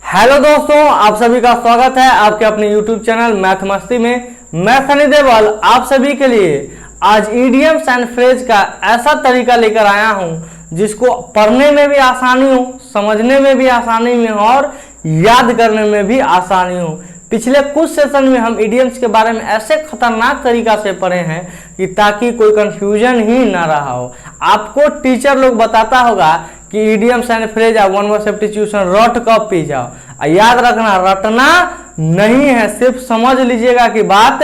Hello दोस्तों, आप सभी का स्वागत है आपके अपने YouTube चैनल मैथ मस्ती में। मैं सनी देवल आप सभी के लिए आज इडियम्स एंड फ्रेज का ऐसा तरीका लेकर आया हूं जिसको पढ़ने में भी आसानी हो, समझने में भी आसानी में और याद करने में भी आसानी हो। पिछले कुछ सेशन में हम इडियम्स के बारे में ऐसे खतरनाक तरीका से पढ़े हैं कि ताकि कोई कंफ्यूजन ही ना रहा हो। आपको टीचर लोग बताता होगा कि idioms and phrase one word substitution रट कब पी जाओ। याद रखना, रटना नहीं है, सिर्फ समझ लीजिएगा कि बात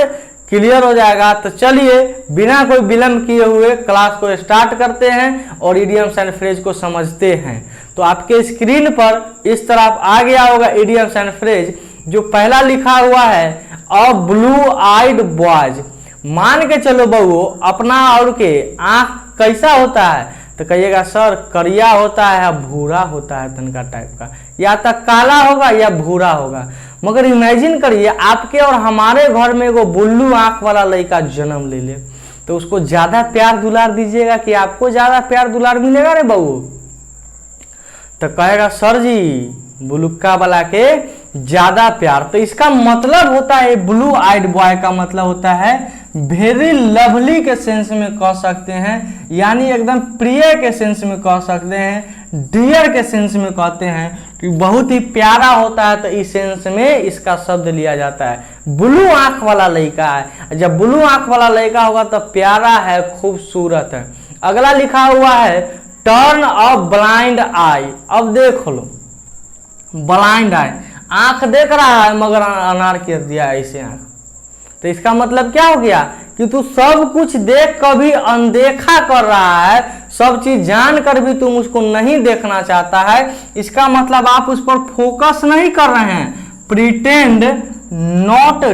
क्लियर हो जाएगा। तो चलिए बिना कोई विलंब किए हुए क्लास को स्टार्ट करते हैं और इडियम्स एंड फ्रेज को समझते हैं। तो आपके स्क्रीन पर इस तरफ आ गया होगा इडियम्स एंड फ्रेज। जो पहला लिखा हुआ है अ ब्लू आइड बॉयज। मान के चलो बहू अपना और के आंख कैसा होता है, तो कहिएगा सर करिया होता है या भूरा होता है, तनका टाइप का, या तो काला होगा या भूरा होगा। मगर इमेजिन करिए आपके और हमारे घर में एगो बुल्लू आंख वाला लड़का जन्म ले ले, तो उसको ज्यादा प्यार दुलार दीजिएगा कि आपको ज्यादा प्यार दुलार मिलेगा रे बहू? तो कहेगा सर जी बुलुक्का वाला के ज्यादा प्यार। तो इसका मतलब होता है ब्लू आइड बॉय का मतलब होता है वेरी लवली के सेंस में कह सकते हैं, यानी एकदम प्रिय के सेंस में कह सकते हैं, डियर के सेंस में कहते हैं कि बहुत ही प्यारा होता है। तो इस सेंस में इसका शब्द लिया जाता है। ब्लू आंख वाला लड़का है, जब ब्लू आंख वाला लड़का होगा तो प्यारा है, खूबसूरत है। अगला लिखा हुआ है टर्न अ ब्लाइंड आई। अब देख लो ब्लाइंड आई, आंख देख रहा है मगर अनार कर दिया ऐसे आंख। तो इसका मतलब क्या हो गया कि तू सब कुछ देख कर भी अनदेखा कर रहा है, सब चीज जान कर भी तुम उसको नहीं देखना चाहता है। इसका मतलब आप उस पर फोकस नहीं कर रहे हैं। प्रिटेंड नॉट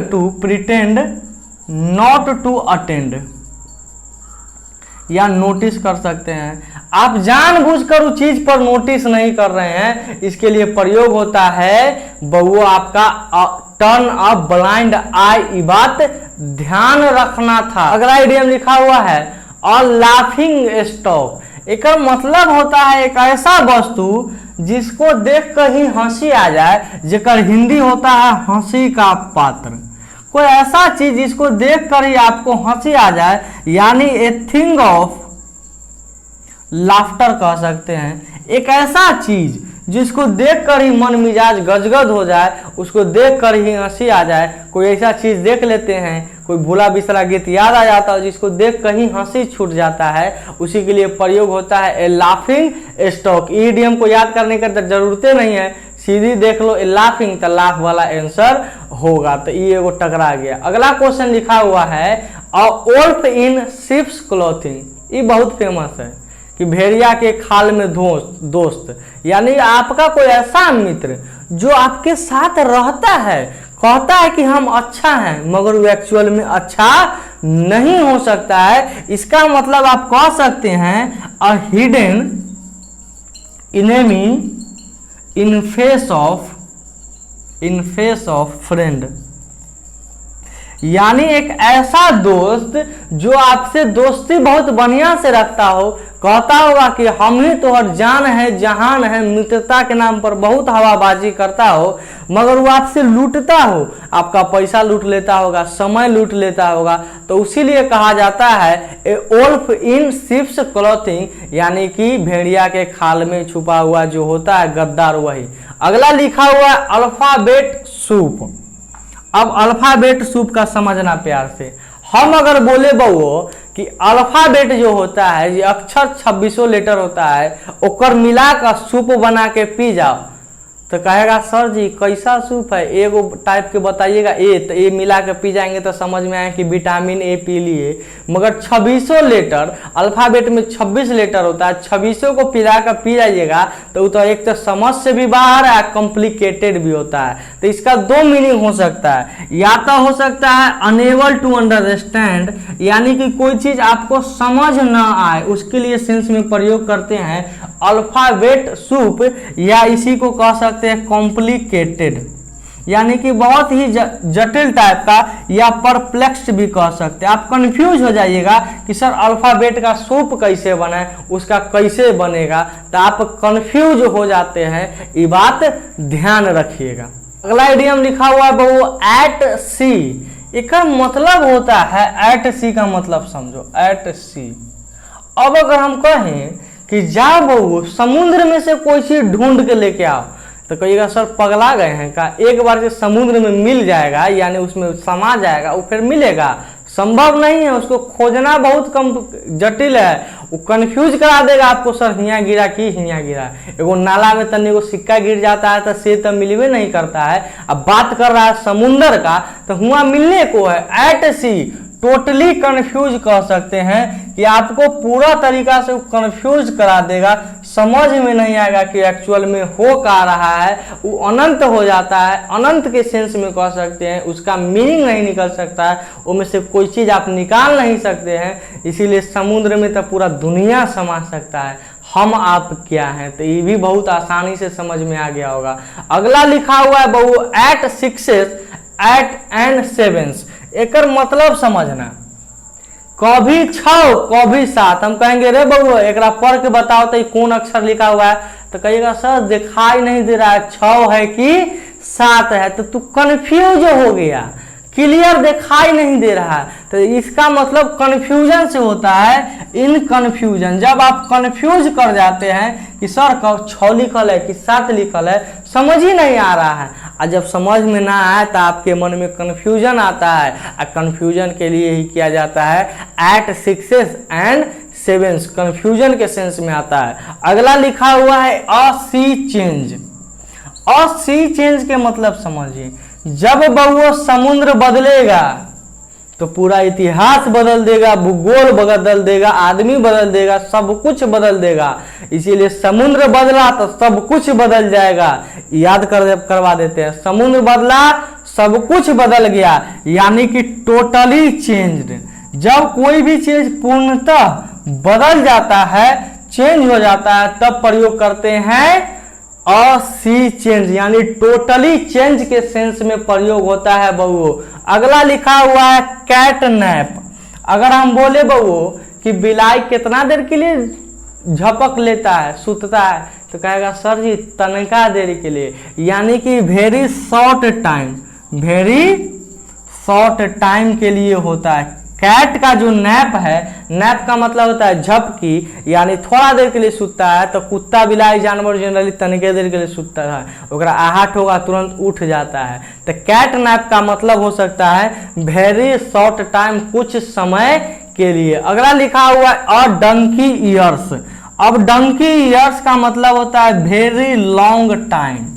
टू अटेंड या नोटिस कर सकते हैं। आप जानबूझकर उस चीज पर नोटिस नहीं कर रहे हैं, इसके लिए प्रयोग होता है बहू आपका टर्न अ ब्लाइंड आई। बात ध्यान रखना था। अगला इडियम लिखा हुआ है अ लाफिंग स्टॉक। एक मतलब होता है एक ऐसा वस्तु जिसको देख कर ही हंसी आ जाए, जेकर हिंदी होता है हंसी का पात्र। कोई ऐसा चीज जिसको देख कर ही आपको हंसी आ जाए, यानी ए थिंग ऑफ लाफ्टर कह सकते हैं। एक ऐसा चीज जिसको देख कर ही मन मिजाज गदगद हो जाए, उसको देख कर ही हंसी आ जाए। कोई ऐसा चीज देख लेते हैं, कोई भूला बिसरा गीत याद आ जाता है जिसको देख कर ही हंसी छूट जाता है, उसी के लिए प्रयोग होता है ए लाफिंग स्टॉक। इडियम को याद करने की जरूरत नहीं है, सीधी देख लो ए लाफिंग, तो लाफ वाला आंसर होगा। तो ये एगो टकरा गया। अगला क्वेश्चन लिखा हुआ है अ वोल्फ इन शिप्स क्लॉथिंग। ये बहुत फेमस है कि भेड़िया के खाल में दोस्त, यानी आपका कोई ऐसा मित्र जो आपके साथ रहता है, कहता है कि हम अच्छा हैं, मगर वो एक्चुअल में अच्छा नहीं हो सकता है। इसका मतलब आप कह सकते हैं a hidden enemy in face of friend, यानी एक ऐसा दोस्त जो आपसे दोस्ती बहुत बढ़िया से रखता हो, कहता होगा कि हम ही तो हर जान है जहान है, मित्रता के नाम पर बहुत हवाबाजी करता हो, मगर वो आपसे लूटता हो, आपका पैसा लूट लेता होगा, समय लूट लेता होगा। तो उसीलिए कहा जाता है ए वोल्फ इन शिप्स क्लॉथिंग, यानी कि भेड़िया के खाल में छुपा हुआ जो होता है गद्दार वही। अगला लिखा हुआ है अल्फाबेट सूप। अब अल्फाबेट सूप का समझना प्यार से। हम अगर बोले बउओ कि अल्फाबेट जो होता है, ये अक्षर 26 लेटर होता है, ओकर मिला कर सूप बना के पी जाओ, तो कहेगा सर जी कैसा सूप है, एगो टाइप के बताइएगा। ए तो ए मिला के पी जाएंगे तो समझ में आए कि विटामिन ए पी लिए, मगर 26 लेटर अल्फाबेट में 26 लेटर होता है, 26 को पिला कर पी जाइएगा तो एक तो समझ से भी बाहर है, कॉम्प्लिकेटेड भी होता है। तो इसका दो मीनिंग हो सकता है, या तो हो सकता है अनेबल टू अंडरस्टैंड, यानी कि कोई चीज आपको समझ ना आए, उसके लिए सेंस में प्रयोग करते हैं अल्फाबेट सूप, या इसी को कह सकते हैं कॉम्प्लिकेटेड। यानी कि बहुत ही जटिल टाइप का, या परप्लेक्स्ड भी कह सकते हैं। आप कंफ्यूज हो जाइएगा कि सर अल्फाबेट का सूप कैसे बने, उसका कैसे बनेगा, तो आप कंफ्यूज हो जाते हैं, ये बात ध्यान रखिएगा। अगला इडियम लिखा हुआ है बहु एट सी। इसका मतलब होता है एट सी का मतलब समझो, एट सी। अब अगर हम कहें कि जाओ बहु समुद्र में से कोई चीज ढूंढ के लेके आओ, तो कहिएगा सर पगला गए हैं का, एक बार से समुद्र में मिल जाएगा यानी उसमें समा जाएगा वो फिर मिलेगा? संभव नहीं है, उसको खोजना बहुत कम जटिल है, वो कंफ्यूज करा देगा आपको। सर हियाँ गिरा कि हियाँ गिरा, एगो नाला में तनी को सिक्का गिर जाता है तो से तो मिलवे नहीं करता है। अब बात कर रहा है समुंदर का, तो हुआ मिलने को है, एट सी। टोटली कंफ्यूज कह सकते हैं कि आपको पूरा तरीका से कंफ्यूज करा देगा, समझ में नहीं आएगा कि एक्चुअल में हो क्या रहा है। वो अनंत हो जाता है, अनंत के सेंस में कह सकते हैं, उसका मीनिंग नहीं निकल सकता है, उनमें से कोई चीज आप निकाल नहीं सकते हैं। इसीलिए समुद्र में तो पूरा दुनिया समा सकता है, हम आप क्या हैं, तो ये भी बहुत आसानी से समझ में आ गया होगा। अगला लिखा हुआ है बहु at sixes at and sevens. एक मतलब समझना, कभी 6 कभी 7। हम कहेंगे रे बउआ एक पढ़ के बताओ तो कौन अक्षर लिखा हुआ है, तो कहिएगा सर दिखाई नहीं दे रहा है 6 है कि 7 है, तो तू कंफ्यूज हो गया, क्लियर दिखाई नहीं दे रहा है। तो इसका मतलब कंफ्यूजन से होता है इन कंफ्यूजन। जब आप कंफ्यूज कर जाते हैं कि सर 6 लिखल है कि 7 लिखल है, समझ ही नहीं आ रहा है, और जब समझ में ना आए तो आपके मन में कंफ्यूजन आता है, और कंफ्यूजन के लिए ही किया जाता है at sixes and sevens, confusion के सेंस में आता है। अगला लिखा हुआ है अ सी चेंज। अ सी चेंज के मतलब समझिए, जब बहु समुद्र बदलेगा तो पूरा इतिहास बदल देगा, भूगोल बदल देगा, आदमी बदल देगा, सब कुछ बदल देगा। इसीलिए समुद्र बदला तो सब कुछ बदल जाएगा। याद करवा देते हैं, समुद्र बदला सब कुछ बदल गया, यानी कि टोटली चेंज्ड। जब कोई भी चीज पूर्णतः बदल जाता है, चेंज हो जाता है, तब प्रयोग करते हैं अ सी चेंज, यानी टोटली चेंज के सेंस में प्रयोग होता है बहु। अगला लिखा हुआ है कैट नैप। अगर हम बोले बहु कि बिलाई कितना देर के लिए झपक लेता है, सुतता है, तो कहेगा सर जी तनका देर के लिए, यानी कि very short time, very short time के लिए होता है। कैट का जो नैप है, नैप का मतलब होता है झपकी, यानी थोड़ा देर के लिए सुतता है। तो कुत्ता बिलाई जानवर जनरली तनिके देर के लिए सुतता है, ओकरा आहट होगा तुरंत उठ जाता है। तो कैट नैप का मतलब हो सकता है वेरी शॉर्ट टाइम, कुछ समय के लिए। अगला लिखा हुआ है अ डंकी ईयर्स। अब डंकी ईयर्स का मतलब होता है वेरी लॉन्ग टाइम।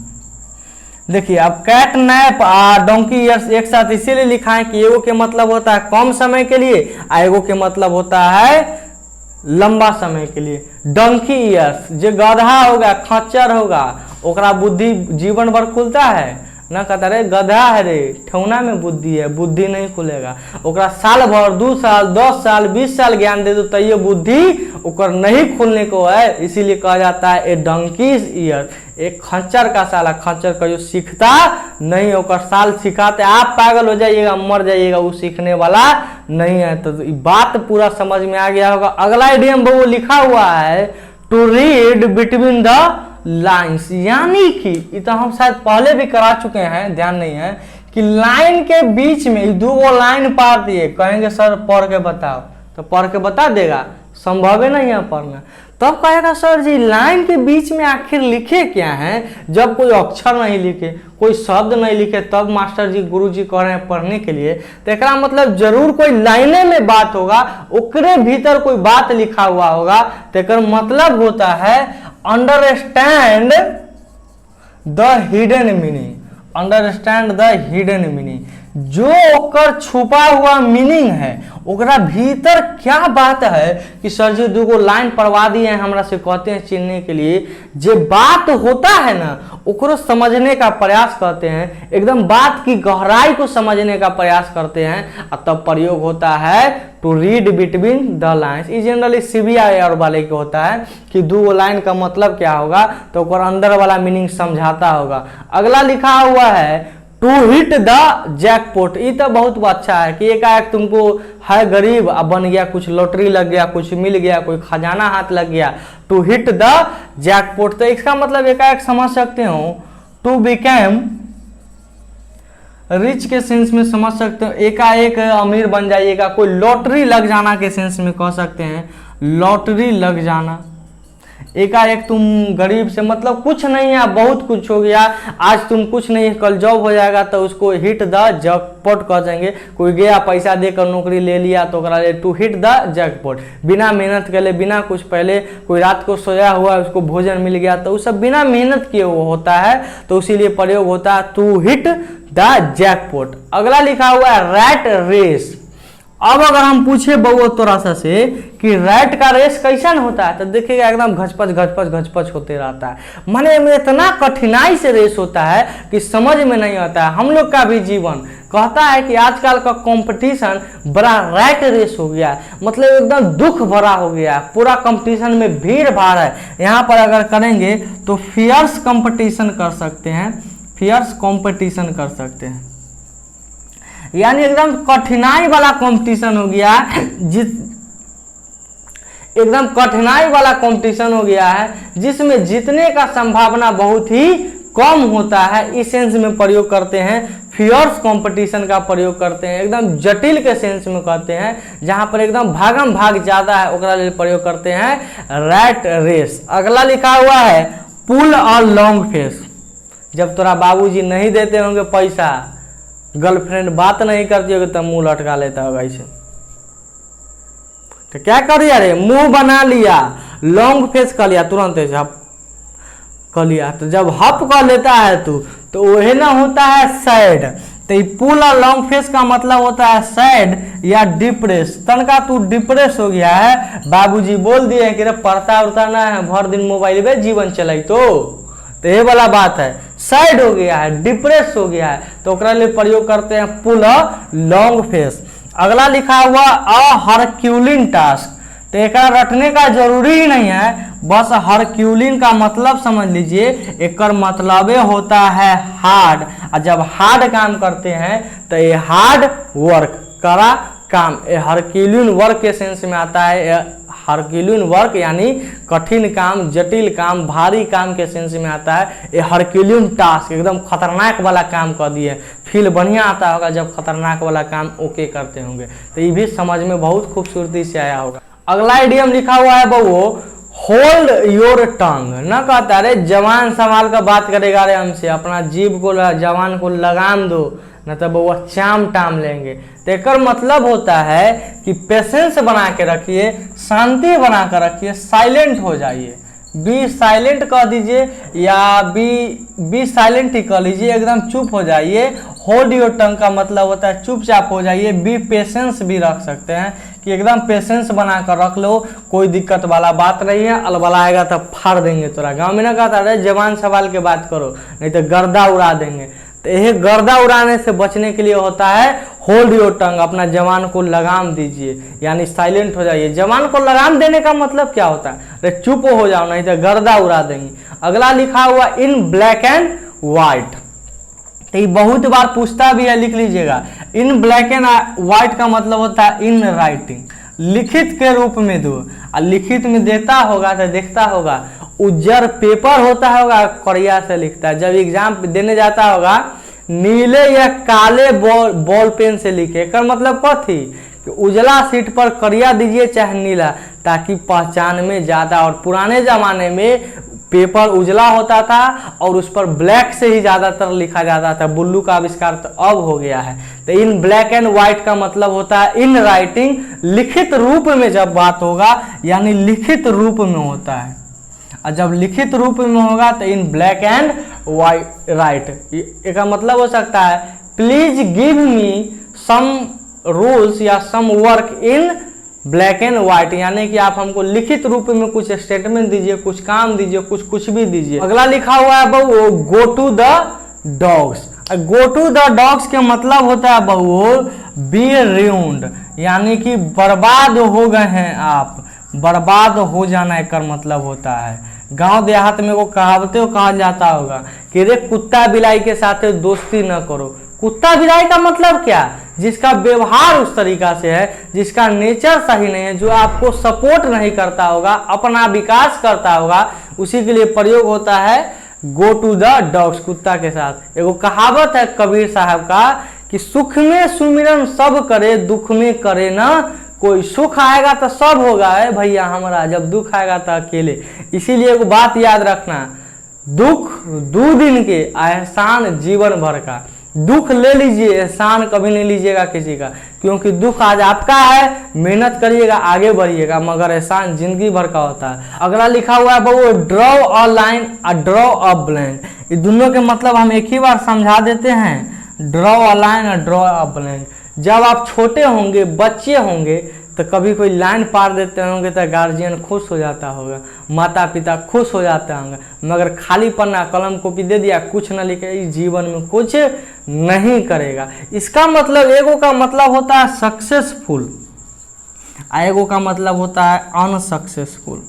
देखिए अब कैट नैप डोंकी ईयर्स एक साथ इसीलिए लिखा है कि एगो के मतलब होता है कम समय के लिए, एगो के मतलब होता है लंबा समय के लिए। डंकी ईयर्स, जो गधा होगा, खच्चर होगा, ओकरा बुद्धि जीवन भर खुलता है ना, कहता रे गधा है रे, ठौना में बुद्धि है, बुद्धि नहीं खुलेगा। ओकरा साल भर 2 साल 10 साल 20 साल ज्ञान दे दो तो ये बुद्धि ओकर नहीं खुलने को है। इसीलिए कहा जाता है ए डंकीज ईयर, एक खच्चर का साल है। खच्चर का जो सीखता नहीं, ओकर साल सिखाते आप पागल हो जाइएगा, मर जाइएगा, वो सीखने वाला नहीं है। तो बात पूरा समझ में आ गया होगा। अगला इडियम वो लिखा हुआ है to read between the lines, यानी कि तो हम शायद पहले भी करा चुके हैं, ध्यान नहीं है, कि लाइन के बीच में 2 लाइन पार दिए, कहेंगे सर पढ़ के बताओ, तो पढ़ के बता देगा, संभव ही नहीं है पढ़ना। तब कहेगा सर जी लाइन के बीच में आखिर लिखे क्या है, जब कोई अक्षर नहीं लिखे, कोई शब्द नहीं लिखे, तब मास्टर जी गुरु जी कह रहे हैं पढ़ने के लिए, तो एक मतलब जरूर कोई लाइने में बात होगा, ओकरे भीतर कोई बात लिखा हुआ होगा। तो एक मतलब होता है understand the hidden meaning, understand the hidden meaning, जो ओकर छुपा हुआ मीनिंग है, ओकरा भीतर क्या बात है कि सर जी 2 लाइन पढ़वा दिए हैं, हमरा से कहते हैं चिन्हने के लिए, जे बात होता है ना ओकरो समझने का प्रयास करते हैं, एकदम बात की गहराई को समझने का प्रयास करते हैं, और तब प्रयोग होता है to read between the lines. ये जनरली CBI वाले के होता है कि 2 लाइन का मतलब क्या होगा, तो ओकर अंदर वाला मीनिंग समझाता होगा। अगला लिखा हुआ है टू हिट द जैकपॉट। ये तो बहुत अच्छा है कि एकाएक तुमको है गरीब अब बन गया, कुछ लॉटरी लग गया, कुछ मिल गया, कोई खजाना हाथ लग गया, टू हिट द जैकपॉट। तो इसका मतलब एकाएक समझ सकते हो टू बिकेम रिच के सेंस में समझ सकते हो, एकाएक अमीर बन जाइएगा, कोई लॉटरी लग जाना के सेंस में कह सकते हैं, लॉटरी लग जाना। एकाएक तुम गरीब से मतलब कुछ नहीं है, बहुत कुछ हो गया, आज तुम कुछ नहीं, कल जॉब हो जाएगा तो उसको हिट द जैकपॉट कह देंगे। कोई गया पैसा देकर नौकरी ले लिया तो टू हिट द जैकपॉट, बिना मेहनत के लिए, बिना कुछ पहले, कोई रात को सोया हुआ उसको भोजन मिल गया तो वो सब बिना मेहनत किए वो होता है, तो इसीलिए प्रयोग होता है टू हिट द जैकपॉट। अगला लिखा हुआ है रैट रेस। अब अगर हम पूछे बउआ तोरा सा से कि रैट का रेस कैसन होता है तो देखिएगा एकदम घचपच घचपच घचपच होते रहता है, माने में इतना कठिनाई से रेस होता है कि समझ में नहीं आता है। हम लोग का भी जीवन कहता है कि आजकल का कंपटीशन बड़ा रैट रेस हो गया, मतलब एकदम दुख भरा हो गया, पूरा कंपटीशन में भीड़ भाड़ है। यहाँ पर अगर करेंगे तो फियर्स कंपटीशन कर सकते हैं, फियर्स कंपटीशन कर सकते हैं, यानी एकदम कठिनाई वाला कंपटीशन हो गया, एकदम कठिनाई वाला कंपटीशन हो गया है जिसमें जीतने का संभावना बहुत ही कम होता है। इस सेंस में प्रयोग करते हैं, फियर्स कंपटीशन का प्रयोग करते हैं, एकदम जटिल के सेंस में कहते हैं, जहां पर एकदम भागम भाग ज्यादा है ओकरा लिए प्रयोग करते हैं रैट रेस। अगला लिखा हुआ है पुल अ लॉन्ग फेस। जब तोरा बाबूजी नहीं देते होंगे पैसा, गर्लफ्रेंड बात नहीं करती होगी तब मुंह लटका लेता होगा ऐसे, तो क्या कर दिया रे, मुंह बना लिया, लॉन्ग फेस कर लिया, तुरंत ऐसे हप कर लिया। तो जब हप कर लेता है तू तो वही ना होता है सैड। तो पुल और लॉन्ग फेस का मतलब होता है सैड या डिप्रेस। तनका तू डिप्रेस हो गया है, बाबूजी बोल दिए कि रे पढ़ता उड़ता ना है, भर दिन मोबाइल में जीवन चलाई तो ये वाला बात है, सैड हो गया है, डिप्रेस हो गया है, तो ओकरा लिए प्रयोग करते हैं पुल अ लॉन्ग फेस। अगला लिखा हुआ अ हरक्यूलिन टास्क। तो एक रटने का जरूरी ही नहीं है, बस हरक्यूलिन का मतलब समझ लीजिए, एक मतलब होता है हार्ड, और जब हार्ड काम करते हैं तो ये हार्ड वर्क करा काम, ये हरक्यूलिन वर्क के सेंस में आता है। हरक्यूलिन वर्क यानी कठिन काम, जटिल काम, भारी काम के सेंस में आता है। ये हरक्यूलिन टास्क एकदम खतरनाक वाला काम कर दिए, फील बढ़िया आता होगा जब खतरनाक वाला काम ओके करते होंगे, तो ये भी समझ में बहुत खूबसूरती से आया होगा। अगला इडियम लिखा हुआ है वो होल्ड योर टंग। न कहता रे जवान संभाल कर बात करेगा रे हमसे, अपना जीभ को जवान को लगाम दो, न तो वो चाम टाम लेंगे। तो एक मतलब होता है कि पेशेंस बना के रखिए, शांति बना कर रखिए, साइलेंट हो जाइए, बी साइलेंट कह दीजिए या बी साइलेंट ही कह लीजिए, एकदम चुप हो जाइए। होल्ड योर टंग का मतलब होता है चुपचाप हो जाइए। बी पेशेंस भी रख सकते हैं कि एकदम पेशेंस बना कर रख लो, कोई दिक्कत वाला बात नहीं है, अलबलाएगा तो फाड़ देंगे तोरा। गाँव में ना कहता है जवान सवाल के बात करो नहीं तो गर्दा उड़ा देंगे। तो यह गर्दा उड़ाने से बचने के लिए होता है होल्ड योर टंग, अपना जवान को लगाम दीजिए, यानी साइलेंट हो जाइए। जवान को लगाम देने का मतलब क्या होता है, अरे चुप हो जाओ नहीं तो गर्दा उड़ा देंगे। अगला लिखा हुआ इन ब्लैक एंड व्हाइट। तो ये बहुत बार पूछता भी है, लिख लीजिएगा। इन ब्लैक एंड व्हाइट का मतलब होता है इन राइटिंग, लिखित के रूप में दो। और लिखित में देता होगा तो देखता होगा, उज्जर पेपर होता होगा, कड़िया से लिखता है। जब एग्जाम देने जाता होगा नीले या काले बॉल पेन से लिखे, एक मतलब कथी कि उजला सीट पर करिया दीजिए चाहे नीला, ताकि पहचान में ज्यादा। और पुराने जमाने में पेपर उजला होता था और उस पर ब्लैक से ही ज्यादातर लिखा जाता था, ब्लू का आविष्कार तो अब हो गया है। तो इन ब्लैक एंड व्हाइट का मतलब होता है इन राइटिंग, लिखित रूप में जब बात होगा, यानी लिखित रूप में होता है। और जब लिखित रूप में होगा तो in black and white right. इसका मतलब हो सकता है please give me some rules या some work in black and white, यानी कि आप हमको लिखित रूप में कुछ स्टेटमेंट दीजिए, कुछ काम दीजिए, कुछ भी दीजिए। अगला लिखा हुआ है बहु go to the dogs. Go to the dogs के मतलब होता है बहु बी रून्ड, यानी कि बर्बाद हो गए हैं आप, बर्बाद हो जाना एक मतलब होता है। गांव देहात में वो कहावतें कहा जाता होगा कि रे कुत्ता बिलाई के साथ दोस्ती न करो। कुत्ता बिलाई का मतलब क्या? जिसका व्यवहार उस तरीका से है, जिसका नेचर सही नहीं है, जो आपको सपोर्ट नहीं करता होगा, अपना विकास करता होगा, उसी के लिए प्रयोग होता है गो टू द डॉग्स, कुत्ता के साथ। एगो कहावत है कबीर साहब का कि सुख में सुमिरन सब करे, दुख में करे ना कोई। सुख आएगा तो सब होगा है भैया हमारा, जब दुख आएगा तो अकेले। इसीलिए एगो बात याद रखना, दुख 2 दिन के, एहसान जीवन भर का। दुख ले लीजिए, एहसान कभी नहीं लीजिएगा किसी का, क्योंकि दुख आज आपका है, मेहनत करिएगा आगे बढ़िएगा, मगर एहसान जिंदगी भर का होता है। अगला लिखा हुआ है वो draw a line a draw a blank. ये दोनों के मतलब हम एक ही बार समझा देते हैं, ड्रॉ अ लाइन और ड्रॉ अ ब्लैंक। जब आप छोटे होंगे, बच्चे होंगे, तो कभी कोई लाइन पार देते होंगे तो गार्जियन खुश हो जाता होगा, माता पिता खुश हो जाते होंगे, मगर खाली पन्ना कलम कॉपी दे दिया, कुछ न लिखे, इस जीवन में कुछ नहीं करेगा। इसका मतलब एगो का मतलब होता है सक्सेसफुल, एगो का मतलब होता है अनसक्सेसफुल।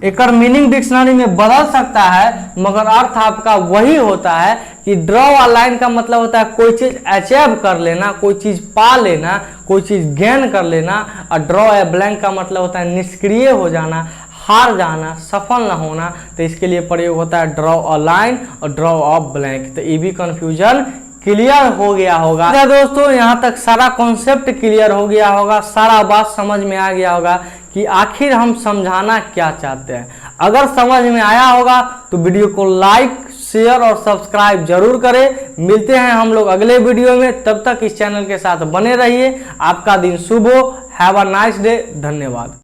एक मीनिंग डिक्शनरी में बदल सकता है, मगर अर्थ आपका वही होता है कि ड्रॉ अ लाइन का मतलब होता है कोई चीज अचीव कर लेना, कोई चीज पा लेना, कोई चीज गेन कर लेना। और ड्रॉ ए ब्लैंक का मतलब होता है निष्क्रिय हो जाना, हार जाना, सफल न होना। तो इसके लिए प्रयोग होता है ड्रॉ अ लाइन और ड्रॉ अ ब्लैंक। तो ये भी कंफ्यूजन क्लियर हो गया होगा। अच्छा दोस्तों, यहाँ तक सारा कॉन्सेप्ट क्लियर हो गया होगा, सारा बात समझ में आ गया होगा कि आखिर हम समझाना क्या चाहते हैं। अगर समझ में आया होगा तो वीडियो को लाइक, शेयर और सब्सक्राइब जरूर करें। मिलते हैं हम लोग अगले वीडियो में, तब तक इस चैनल के साथ बने रहिए। आपका दिन शुभ हो। Have a nice day. धन्यवाद।